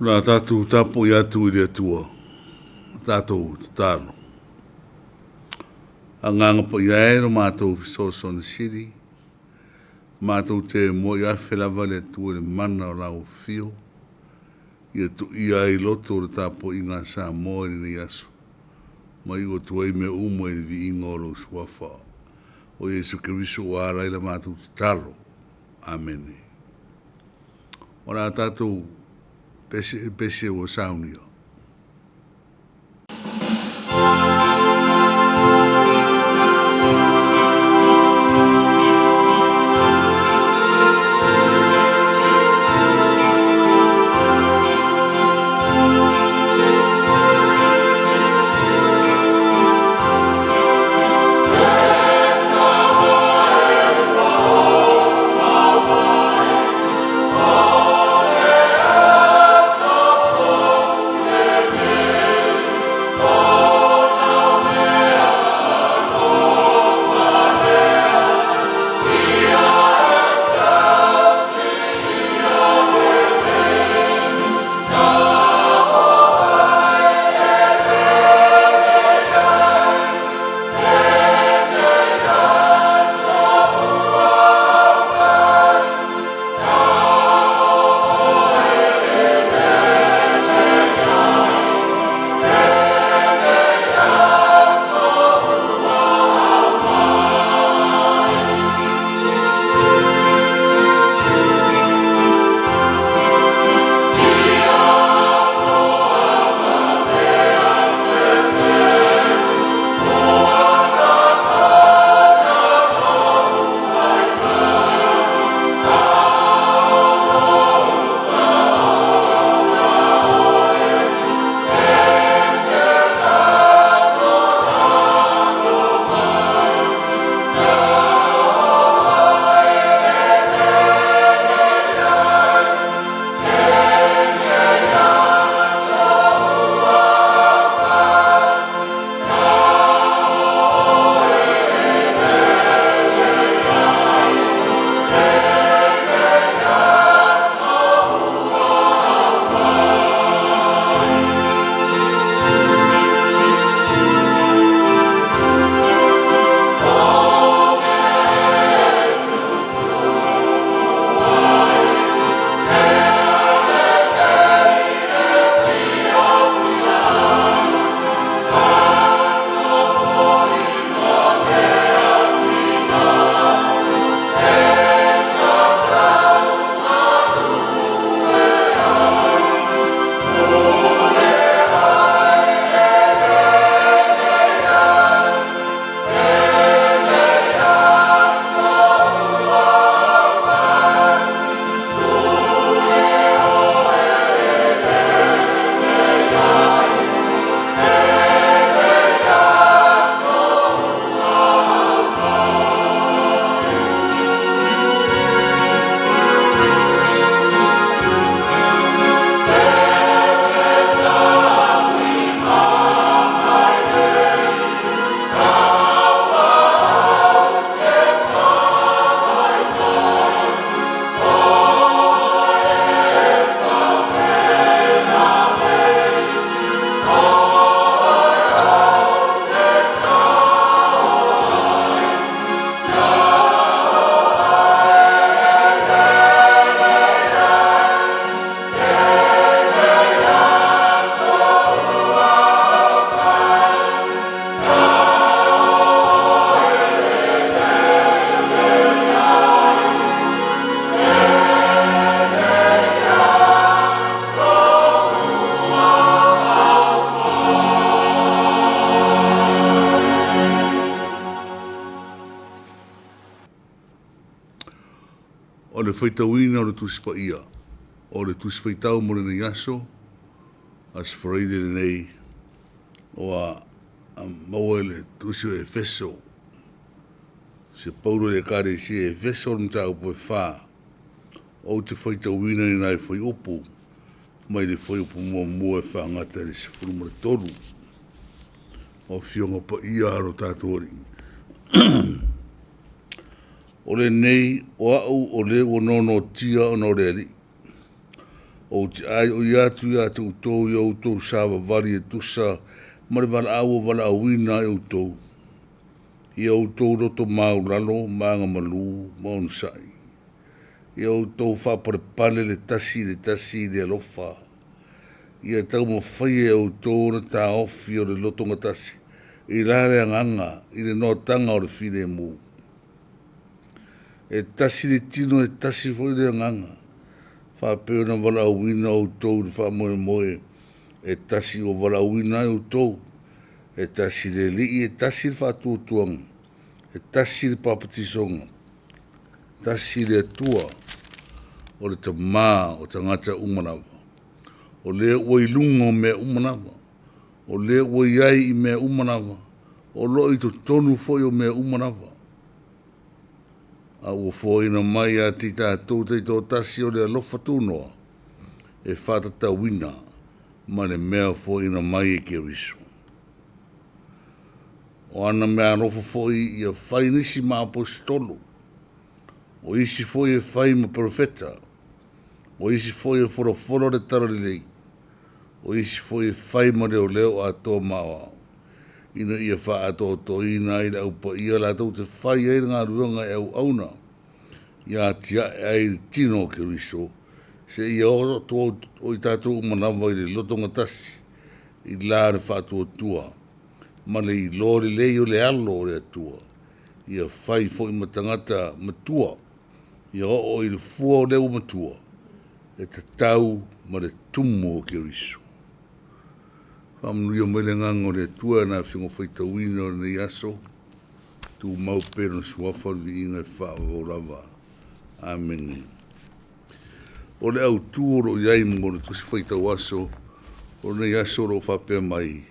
Nā tātou tapo i atu i rea tua. Tātou tāno. A nganga po i aero mātou fisoso na siri. Mātou te mo i awhelawa le tua le mana o lau fio. I atu i ai loto le tapo i ngā sā moe ni aso. Ma i o tuai me umo i vi ingoro suafa. O Yesu Keriso o arai la mātou talo. Amen. O nā tātou pese o saunio. O le whaitauina o le tuspa ia. O le tuswhaitau mo le nei aso. As freide le nei. O a maua le tusio e feso. Se paulo le kare si e feso o mta upo e wha. O te whaitauina ni nai whai upu. Mai le whai upu mua e wha ngata le se furu mo le toru. O fionga pa ia aro tātori. O le nei o au o le o nono tia o no le ali. o te ai o ia tu ia tu to yo to sa vari tu sa ma le vala au vala wina yo to yo to ro to mau lalo manga malu mon sai yo to fa por pale le tasi de lofa ia tau mo fai o to na ta ofi o le loto ngatasi i rare nganga i le no tanga o le fine mu e tasi le tino e tasi foi le nganga fa pe na vala wina o to fa mo moe e tasi o vala wina o to e tasi le li e tasi fa tu tuang e tasi le papatisonga tasi le tua o le tama o tangata umanawa o le oi lungo me umanawa o le oi ai i me umanawa o lo i to tonu foi o me umanawa a o foi na mai a tita to te to tasi o le alofa tunoa e fata tawina ma le mea foi na mai e ke riso o ana mea rofo foi i a fai nisi ma apostolo o isi foi e fai ma profeta o isi foi e foroforo le tara lei o isi foi e fai ma leo a tō mawa ina ia wha ato to ina i au pa ia la tau te whai e ngā ruanga e au auna ia tia ai tino ke riso se ia o to o i tātou manawa i le lotonga tasi i la re wha ato tua ma le i lori le o le alo o le atua ia whai fo i matangata matua ia o i le fua o leo matua e te tau ma le tumu o ke riso Whamnuia mele ngango le tua na whingo whaitawina o nei aso. Tu mau pero suafa li inga wha o lava. Amen. O le au tuoro iai mo le tusi whaitau aso. O nei aso ro whapea mai.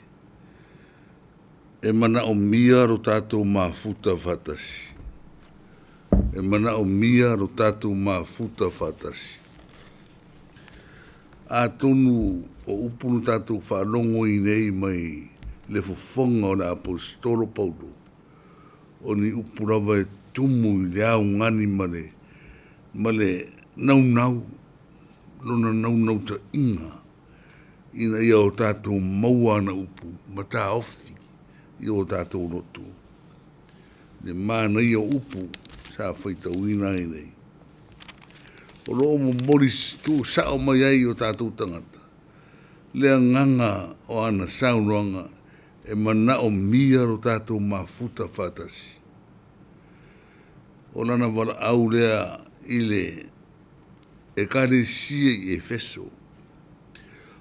E mana o mia ro tātou mafuta whatasi. E mana o mia ro tātou mafuta whatasi. A tonu o upunu tātou whanongo i nei mai le fofonga o le apostolo Paulo. O ni upurawa e tumu i le au ngani male nau nau ta inga. Ina ia o tātou maua na upu, ma tā ofi i o tātou roto. Le mana ia upu sa whaitauina i nei. O loo mo mori tu sao mai ai o tātou tangata. Lea nganga o ana sauronga e mana o mia o tātou mafuta whatasi. O lana wala au lea ile e kare sia i Efeso.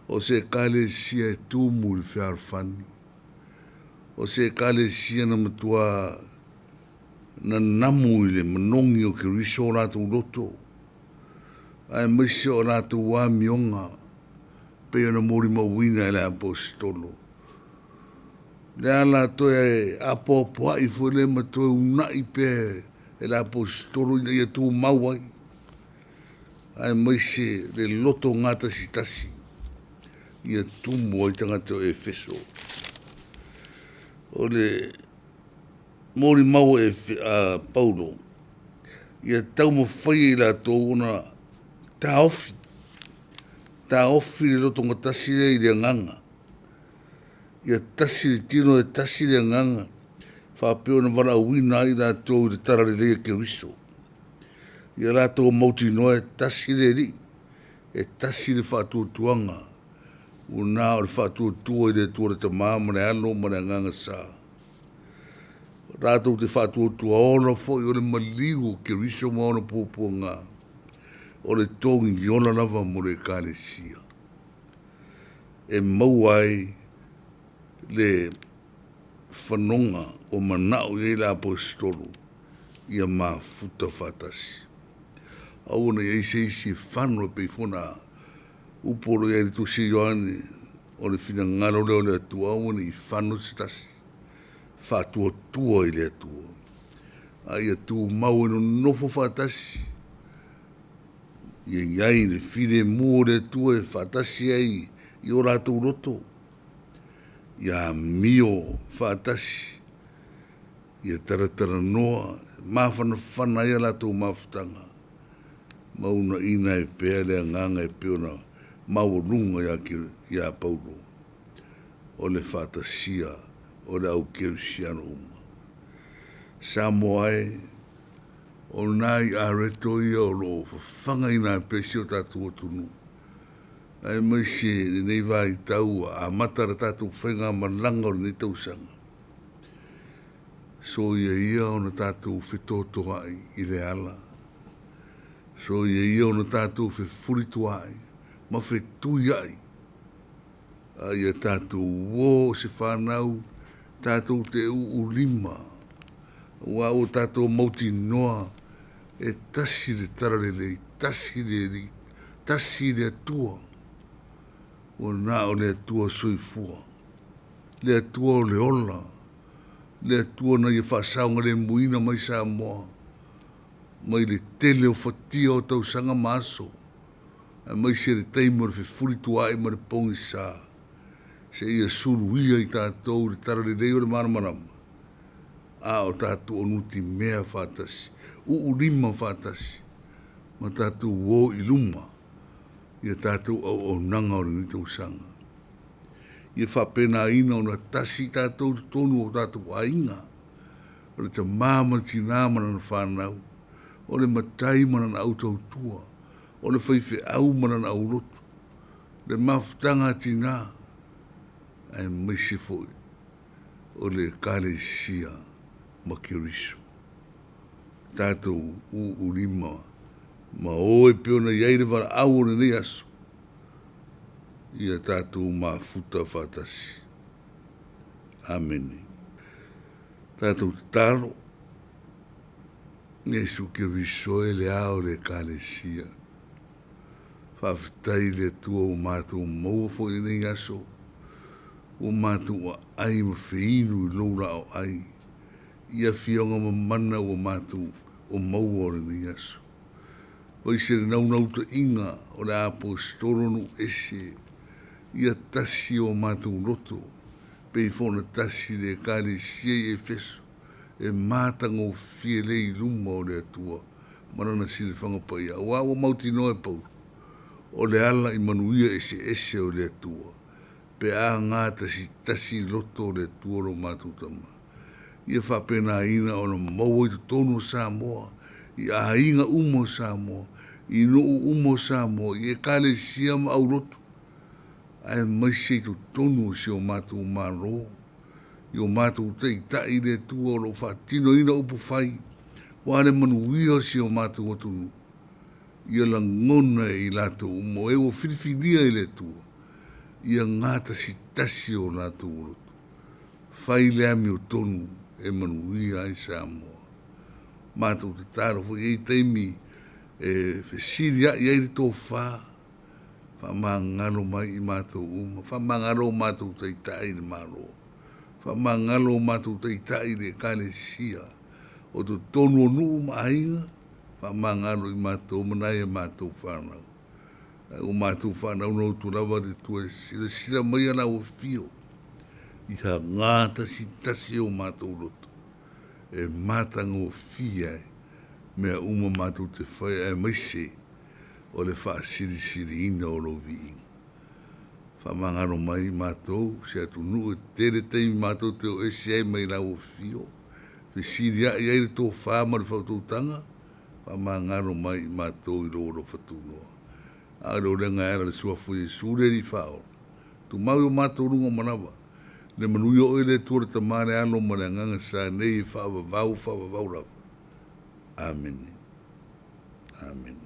O se kare sia e tūmu i whiarwhani. O se kare sia na matua na namu i le manongi o ke riso o rātou roto. Ai maise o rātou wā mionga pe ana mori mawina e le apostolo. Le ala to e apopoa i fwele ma to e una i pe e le apostolo i ia tū mawai. Ai maise le loto ngata sitasi ia tū mua i tangata o Efeso. O le mori mawa e Paulo ia tau mo whai i la tō una ta ofi le loto ngatasi le i le nganga. Ia tasi le tino e tasi le nganga. Whapeo na wala wina i la tō le tara le lea ke riso. Ia la tō mauti noa e tasi le li. E tasi le whātua tuanga. Una o le whātua tua i le tua le tamā mane alo mane nganga sa. Rātou te whātua tua ona fo i o le maliu ke riso maona pōpua ngā. O le tongi i ona lava mo le kālesia. E mauai le whanonga o manao i la apostolo ia mafuta whatasi. Au na isi whanua pe fona uporo i tu si yoane o le fina ngaro leo le atua au na i whanua sitasi. Whatua tua i le atua. Ai atu mau ino nofo whatasi. Ia iai le fide mua le tua e whatasi ai i o rātou roto. Ia mio whatasi. Ia taratara noa, mawhana ia rātou mawhutanga. Mauna ina e pēa lea nganga e peona maurunga ia Paulo. O le whātasia o le au kerusiano uma. Samoa e, o nai a reto ia o lo whanga ina pesi o tātou atunu. Ai mai se nei vai tau a matara tātou whenga malanga o nei tausanga. So ia o na tātou whetoto ai i le ala. So ia o na tātou whefuritu ai, ma whetui ai. Ia tātou wō se whanau, tātou te ulima. Wa o tātou mauti noa, e tasi le tararelei, tasi le atua. O nā o le atua soifua. Le atua o le ola. Le atua na ia whasaunga le muina mai sa moa. Mai le tele o whatia o tau sanga maso. Mai se le teimor fe furitua e ma le pongi sa. Se ia suru ia i tātou le tararelei o le maramarama. A o tātou onuti mea whātasi. Uurima whātasi. Ma tātou wō i luma. Ia tātou au nanga o ni tau sanga. Ia whapena ina o na tasi tātou tonu o tātou ainga. O le ta māma tina mana na whanau. O le matai mana na autau tua. O le whaife au mana na aurotu. Le mafutanga tina. Ai maise foi. O le kare sia makirisu. Tātou uurima. Ma oe peona iai le wara au o nei aso. Ia tātou mafuta whātasi. Amene. Tātou taro. Nesu ke visoe le ao le kālesia. Whawhitai le tua o mātou maua fo i nei aso. O mātou a ai ma whiinu i loura o ai. Ia fionga ma mana o mātou o maua o nei aso. Oi se nau ta inga o le apostolo no ese. Ia tasi o mātou roto. Pei fona tasi le kare sie e feso. E mātango fie le i luma o le atua. Marana si le whangapa ia. Wa o mauti noe pau. O le ala i manuia ese o le atua. Pe a ngā tasi roto o le atua ro mātou tama. Ia whapena ina o na maua i tono Samoa. I a inga umo Samoa. I no umo Samoa. I e kale siam au roto. Ai mai se tu tonu si o mātou maro. I o mātou te i le tua o lo whatino ina upu whai. Wāre manuia si o mātou atunu. Ia la ngona i lato umo. E o whiriwhiria i le tua. Ia ngāta si tasi o lātou roto. Whai le ami o tonu e manuia ai Samoa. Mātou te tāra fo i teimi e whesiria i aere tō whā. Whamangalo mai i mātou uma. Whamangalo mātou teitai le maro. Whamangalo mātou teitai le kale sia. O tu tonu o nuu maainga. Whamangalo i mātou manai e mātou whanau. O mātou whanau no tu rawa de tua sila mai ana o fio. I ha ngāta si tasi o mātou roto. E mātango fia mea uma mātou te whai e maise o le wha siri ina o lo viing. Whamangaro mai mātou se atu nuu e tere teimi mātou te o ese ai mai rau o fio. Fe siri a i aere tō whāma le whautautanga. Whamangaro mai mātou i loro whatunoa. A lo renga era le suafu e sureri whao. Tu mau o mātou runga manawa. Le manuia o ele tuare tamare alo ma le nganga sa nei whaavavau rapa. Amen. Amen.